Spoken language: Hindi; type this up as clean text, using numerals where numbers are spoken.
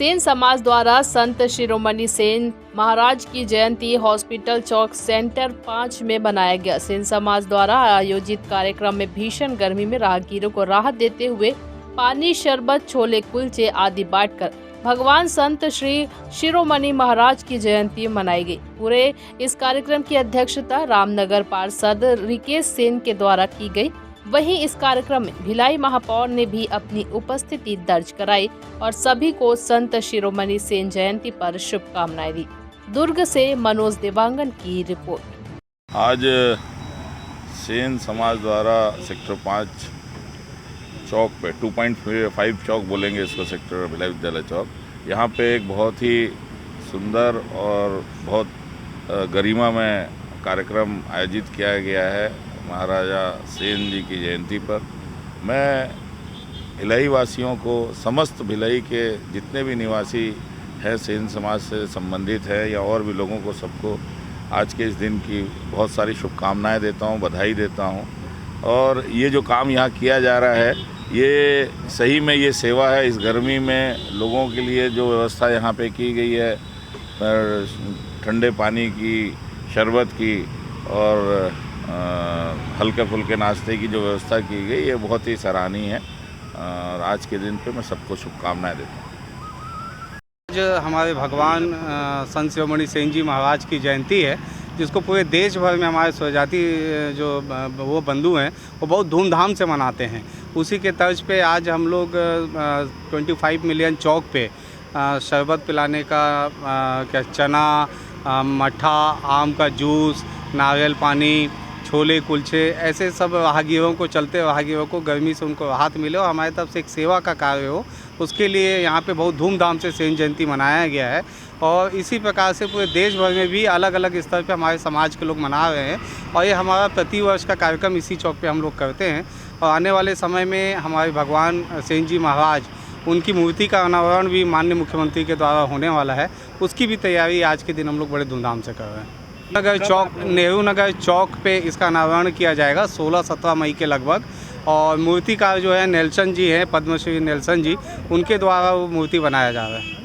सेन समाज द्वारा संत शिरोमणि सेन महाराज की जयंती हॉस्पिटल चौक सेंटर 5 में बनाया गया। सेन समाज द्वारा आयोजित कार्यक्रम में भीषण गर्मी में राहगीरों को राहत देते हुए पानी, शरबत, छोले, कुलचे आदि बांटकर भगवान संत श्री शिरोमणि महाराज की जयंती मनाई गई। पूरे इस कार्यक्रम की अध्यक्षता रामनगर पार्षद रिकेश सेन के द्वारा की गई। वहीं इस कार्यक्रम में भिलाई महापौर ने भी अपनी उपस्थिति दर्ज कराई और सभी को संत शिरोमणि सेन जयंती पर शुभकामनाएं दी। दुर्ग से मनोज देवांगन की रिपोर्ट। आज सेन समाज द्वारा सेक्टर 5 चौक पे 2.5 चौक बोलेंगे इसको, सेक्टर भिलाई विद्यालय चौक, यहाँ पे एक बहुत ही सुंदर और बहुत गरिमामय कार्यक्रम आयोजित किया गया है महाराजा सेन जी की जयंती पर। मैं भिलाई वासियों को, समस्त भिलाई के जितने भी निवासी हैं सेन समाज से संबंधित है या और भी लोगों को, सबको आज के इस दिन की बहुत सारी शुभकामनाएं देता हूं, बधाई देता हूं। और ये जो काम यहाँ किया जा रहा है, ये सही में ये सेवा है। इस गर्मी में लोगों के लिए जो व्यवस्था यहाँ पे की गई है, ठंडे पानी की, शरबत की और हल्के फुल्के नाश्ते की जो व्यवस्था की गई, ये बहुत ही सराहनीय है। और आज के दिन पे मैं सबको शुभकामनाएं देता हूँ। आज हमारे भगवान संत शिरोमणि सेन जी महाराज की जयंती है, जिसको पूरे देश भर में हमारे स्वजाति जो वो बंधु हैं वो बहुत धूमधाम से मनाते हैं। उसी के तर्ज पे आज हम लोग 25 मिलियन चौक पे शरबत पिलाने का, क्या चना, मट्ठा, आम का जूस, नारियल पानी, छोले, कुलचे, ऐसे सब राहगीरों को, चलते राहगीरों को गर्मी से उनको राहत मिले और हमारी तरफ से एक सेवा का कार्य हो, उसके लिए यहाँ पे बहुत धूमधाम से सेन जयंती मनाया गया है। और इसी प्रकार से पूरे देश भर में भी अलग अलग स्तर पे हमारे समाज के लोग मना रहे हैं और ये हमारा प्रतिवर्ष का कार्यक्रम इसी चौक पे हम लोग करते हैं। और आने वाले समय में हमारे भगवान सेन जी महाराज, उनकी मूर्ति का अनावरण भी माननीय मुख्यमंत्री के द्वारा होने वाला है, उसकी भी तैयारी आज के दिन हम लोग बड़े धूमधाम से कर रहे हैं। नगर चौक, नेहरू नगर चौक पे इसका अनावरण किया जाएगा 16-17 मई के लगभग। और मूर्तिकार जो है नेल्सन जी हैं, पद्मश्री नेल्सन जी, उनके द्वारा वो मूर्ति बनाया जा रहा है।